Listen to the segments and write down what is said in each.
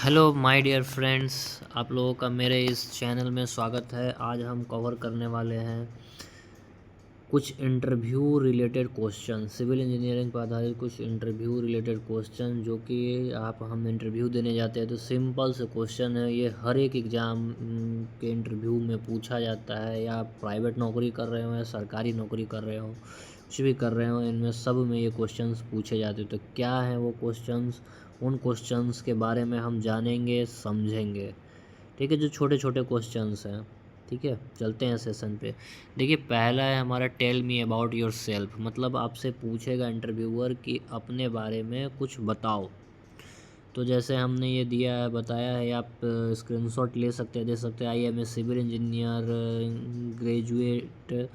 Hello my dear friends, आप लोगों का मेरे इस चैनल में स्वागत है। आज हम कवर करने वाले हैं कुछ interview related question, civil engineering पर आधारित कुछ इंटरव्यू रिलेटेड क्वेश्चन जो कि हम इंटरव्यू देने जाते हैं तो सिंपल से क्वेश्चन है। ये हर एक एग्ज़ाम के इंटरव्यू में पूछा जाता है, या आप प्राइवेट नौकरी कर रहे हो या सरकारी नौकरी कर रहे हो, कुछ भी कर रहे हो, इनमें सब में ये क्वेश्चंस पूछे जाते हैं। तो क्या हैं वो क्वेश्चंस, उन क्वेश्चंस के बारे में हम जानेंगे, समझेंगे। ठीक है, जो छोटे छोटे क्वेश्चंस हैं। ठीक है, चलते हैं सेशन पे। देखिए, पहला है हमारा tell me about yourself, मतलब आपसे पूछेगा इंटरव्यूअर कि अपने बारे में कुछ बताओ। तो जैसे हमने ये दिया है, बताया है, आप स्क्रीनशॉट ले सकते हैं, दे सकते हैं। I am a civil engineer, graduate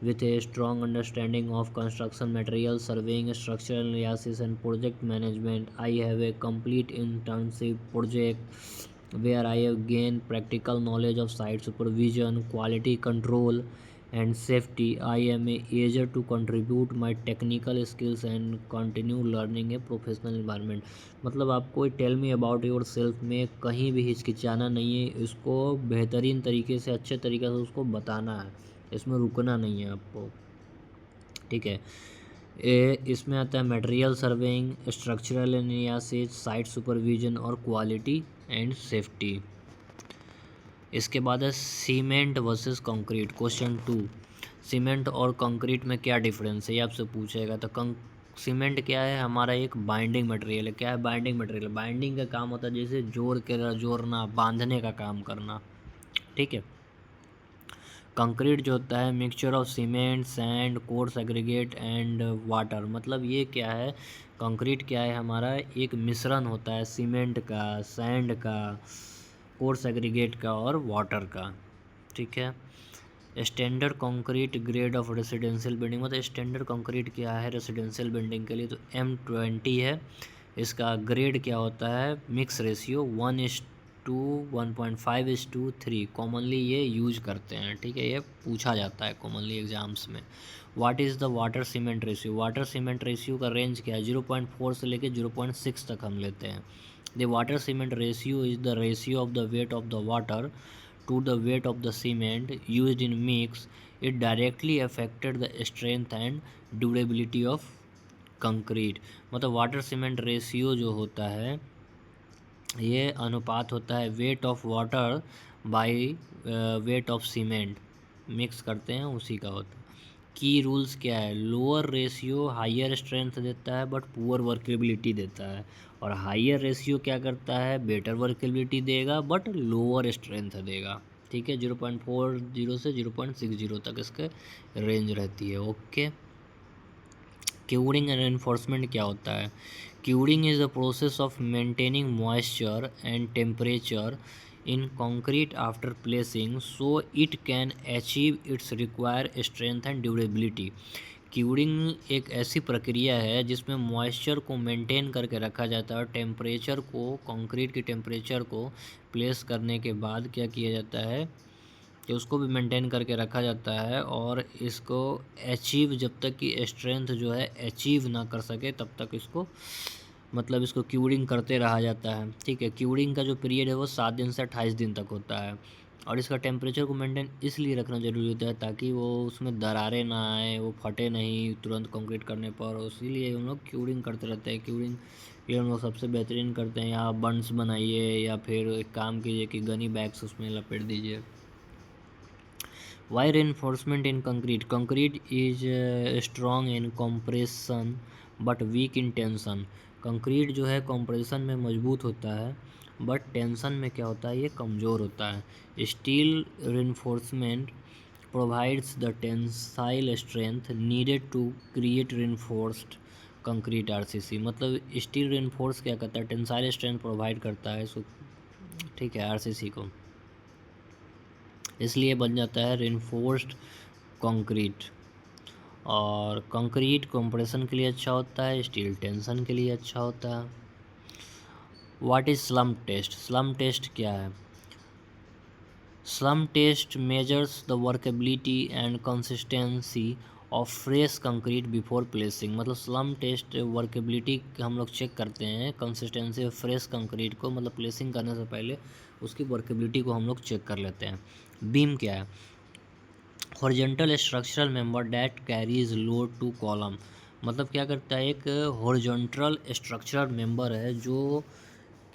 with a strong understanding of construction material surveying structural analysis and project management. I have a complete internship project where I have gained practical knowledge of site supervision, quality control, and safety. I am eager to contribute my technical skills and continue learning a professional environment. मतलब आपको tell me about yourself में कहीं भी हिचकिचाना नहीं है, इसको बेहतरीन तरीके से, अच्छे तरीके से उसको बताना है, इसमें रुकना नहीं है आपको। ठीक है, इसमें आता है material surveying, structural analysis, site supervision और क्वालिटी एंड सेफ्टी। इसके बाद है cement versus concrete. Question 2, cement और कंक्रीट में क्या डिफरेंस है, ये आपसे पूछेगा। तो सीमेंट क्या है, हमारा एक बाइंडिंग मटेरियल है। क्या है बाइंडिंग मटेरियल? बाइंडिंग का काम होता है जैसे जोड़ना, बांधने का काम करना। ठीक है। कंक्रीट जो होता है mixture of cement, sand, coarse aggregate and water. मतलब ये क्या है, कंक्रीट क्या है, हमारा एक मिश्रण होता है सीमेंट का, सैंड का, कोर्स एग्रीगेट का और वाटर का। ठीक है। Standard concrete grade of residential building, मतलब स्टैंडर्ड कंक्रीट क्या है रेसिडेंशियल बिल्डिंग के लिए, तो M20 है। इसका ग्रेड क्या होता है, मिक्स रेशियो 1:1.5:3 कॉमनली ये यूज करते हैं। ठीक है, ये पूछा जाता है कॉमनली एग्जाम्स में। What is the water cement ratio? Water cement ratio का रेंज क्या है, 0.4 से लेकर 0.6 तक हम लेते हैं। The water cement ratio is the ratio of the weight of the water to the weight of the cement used in mix. It directly affected the strength and durability of concrete. मतलब water cement ratio जो होता है ये अनुपात होता है weight of water by weight of cement, mix करते हैं उसी का होता है। की रूल्स क्या है, लोअर रेशियो हाइयर स्ट्रेंथ देता है बट पुअर वर्केबिलिटी देता है, और हाइयर रेशियो क्या करता है, बेटर वर्केबिलिटी देगा बट लोअर स्ट्रेंथ देगा। ठीक है, 0.40 से 0.60 तक इसके रेंज रहती है। ओके। क्यूरिंग एंड एनफोर्समेंट क्या होता है? Curing is the process of maintaining moisture and temperature in concrete after placing so it can achieve it's require strength and durability. Curing एक ऐसी प्रक्रिया है जिसमें मॉइस्चर को मेंटेन करके रखा जाता है और टेम्परेचर को, कंक्रीट की टेम्परेचर को प्लेस करने के बाद क्या किया जाता है कि उसको भी मेंटेन करके रखा जाता है, और इसको अचीव, जब तक कि स्ट्रेंथ जो है अचीव ना कर सके तब तक इसको, मतलब इसको क्यूरिंग करते रहा जाता है। ठीक है, क्यूरिंग का जो पीरियड है वो 7 दिन से 28 दिन तक होता है, और इसका टेम्परेचर को मेंटेन इसलिए रखना ज़रूरी होता है ताकि वो उसमें दरारें ना आए, वो फटे नहीं तुरंत कंक्रीट करने पर, इसीलिए हम लोग क्यूरिंग करते रहते हैं। क्यूरिंग ये हम लोग सबसे बेहतरीन करते हैं। या बंड्स बनाइए या फिर एक काम कीजिए कि गनी बैग्स उसमें लपेट दीजिए। Why reinforcement in concrete? Concrete is strong in compression but weak in tension. Concrete जो है कंप्रेशन में मजबूत होता है बट टेंशन में क्या होता है, ये कमज़ोर होता है। Steel reinforcement provides the tensile strength needed to create reinforced concrete RCC। मतलब स्टील reinforce क्या करता है, टेंसाइल स्ट्रेंथ प्रोवाइड करता है इसको। ठीक है, RCC को, इसलिए बन जाता है रेनफोर्स्ड कंक्रीट। और कंक्रीट कंप्रेशन के लिए अच्छा होता है, स्टील टेंशन के लिए अच्छा होता है। What is slump test? Slump test क्या है? Slump test measures the workability and consistency of fresh concrete before placing, मतलब स्लम टेस्ट वर्केबिलिटी हम लोग चेक करते हैं कंसिस्टेंसी ऑफ फ्रेश कंक्रीट को, मतलब प्लेसिंग करने से पहले उसकी वर्केबिलिटी को हम लोग चेक कर लेते हैं। बीम क्या है? Horizontal structural member that carries load to column, मतलब क्या करता है, एक हॉरिजॉन्टल स्ट्रक्चरल मेंबर है जो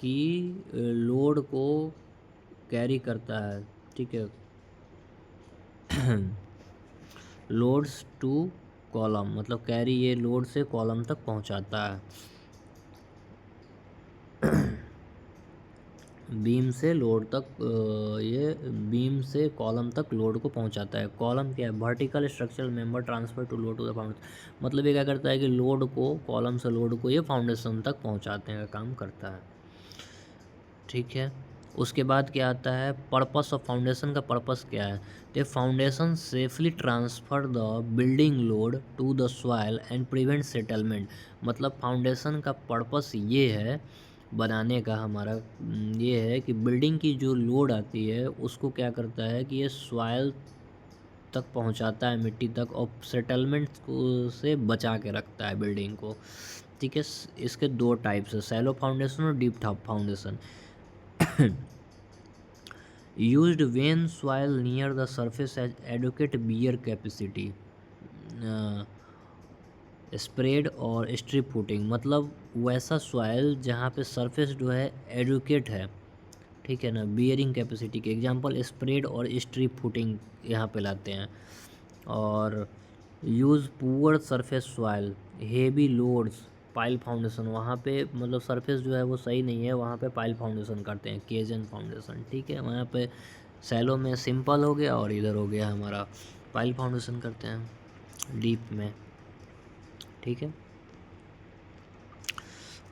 कि लोड को कैरी करता है, ठीक है, लोड्स टू कॉलम, मतलब कैरी ये लोड से कॉलम तक पहुंचाता है। बीम से लोड तक ये बीम से कॉलम तक लोड को पहुंचाता है। कॉलम क्या है? Vertical structural member transfer to load to the foundation, मतलब ये क्या करता है कि लोड को, कॉलम से लोड को ये फाउंडेशन तक पहुंचाते हैं का काम करता है, ठीक है। उसके बाद क्या आता है? पर्पस ऑफ फाउंडेशन का पर्पस क्या है? तो foundation safely transfer the building load to the soil and prevent settlement, मतलब फाउंडेशन का पर्पस ये है बनाने का हमारा, ये है कि बिल्डिंग की जो लोड आती है उसको क्या करता है कि ये सॉइल तक पहुंचाता है, मिट्टी तक, और सेटलमेंट को से बचा के रखता है बिल्डिंग को, ठीक है। इसके दो टाइप्स है, सैलो फाउंडेशन और deep foundation. used when soil near the surface has adequate bear capacity, spread और स्ट्रिप फुटिंग, मतलब वैसा सॉइल जहाँ पे सरफेस जो है एडुकेट है, ठीक है ना, बियरिंग कैपेसिटी के एग्जांपल स्प्रेड और स्ट्रिप फुटिंग यहाँ पे लाते हैं। और use poor surface soil heavy loads pile foundation, वहाँ पे मतलब सरफेस जो है वो सही नहीं है, वहाँ पे पाइल फाउंडेशन करते हैं, केजन फाउंडेशन, ठीक है। वहाँ पे सैलो में सिंपल हो गया और इधर हो गया हमारा पाइल फाउंडेशन करते हैं डीप में, ठीक है।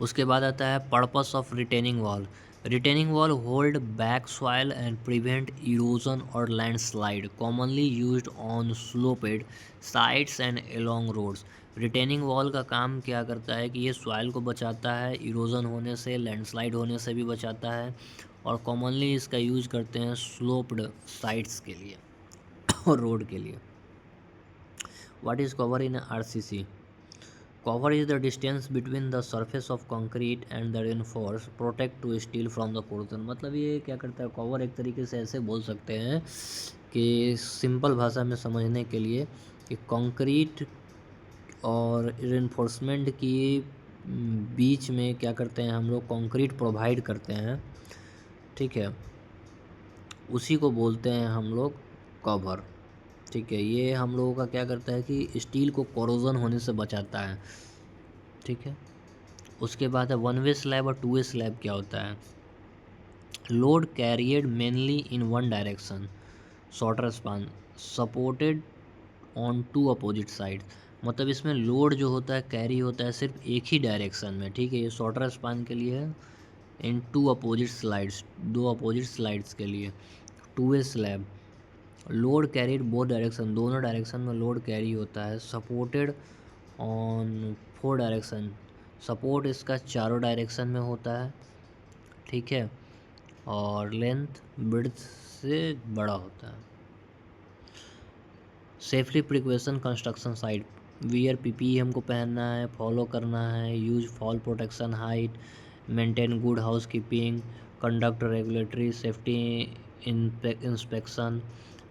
उसके बाद आता है purpose of retaining wall. Retaining wall hold back soil and prevent erosion और landslide, commonly used on sloped sides and along roads. Retaining wall का काम क्या करता है कि ये सॉइल को बचाता है, इरोजन होने से, लैंडस्लाइड होने से भी बचाता है, और कॉमनली इसका यूज करते हैं स्लोप्ड साइड्स के लिए और रोड के लिए। What is cover in RCC? Cover is the distance between the surface of concrete and the reinforced protect to steel from the corrosion, मतलब ये क्या करता है कवर, एक तरीके से ऐसे बोल सकते हैं कि सिंपल भाषा में समझने के लिए कि कंक्रीट और रेनफोर्समेंट की बीच में क्या करते हैं हम लोग, कंक्रीट प्रोवाइड करते हैं, ठीक है, उसी को बोलते हैं हम लोग कवर, ठीक है। ये हम लोगों का क्या करता है कि स्टील को कोरोजन होने से बचाता है, ठीक है। उसके बाद है वन वे स्लैब और टू वे स्लैब क्या होता है? Load carried mainly in one direction, shorter span, supported on two opposite side, मतलब इसमें लोड जो होता है कैरी होता है सिर्फ एक ही डायरेक्शन में, ठीक है। ये शॉर्टर स्पान के लिए है, इन टू अपोजिट स्लाइड्स, दो अपोजिट स्लाइड्स के लिए। To way slab, load carried both direction, दोनों डायरेक्शन में लोड कैरी होता है, supported on four direction, support इसका चारों डायरेक्शन में होता है, ठीक है, और लेंथ विड्थ से बड़ा होता है। Safely precaution construction site, wear PPE हमको पहनना है, फॉलो करना है, use fall protection height, maintain good housekeeping, conduct regulatory safety inspection.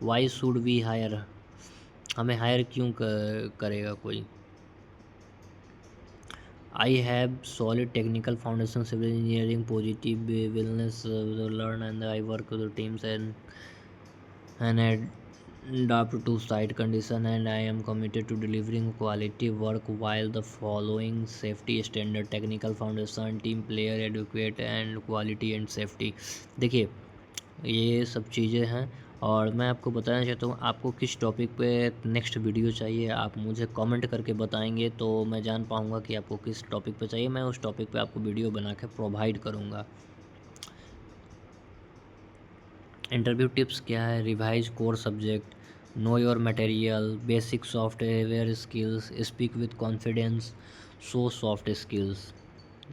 Why should we hire, हमें हायर क्यों करेगा कोई? I have solid technical foundation, civil engineering, positive willingness to learn, and I work with the teams and adapt to site condition, and I am committed to delivering quality work while the following safety standard, technical foundation, team player, adequate and quality and safety। देखिए ये सब चीज़ें हैं, और मैं आपको बताना चाहता हूँ आपको किस टॉपिक पे नेक्स्ट वीडियो चाहिए, आप मुझे कमेंट करके बताएंगे तो मैं जान पाऊँगा कि आपको किस टॉपिक पे चाहिए, मैं उस टॉपिक पे आपको वीडियो बना के प्रोवाइड करूँगा। इंटरव्यू टिप्स क्या है? Revise core subject, know your material, basic software skills, speak with confidence, show soft skills.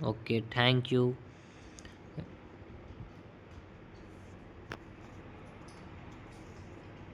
Okay, thank you.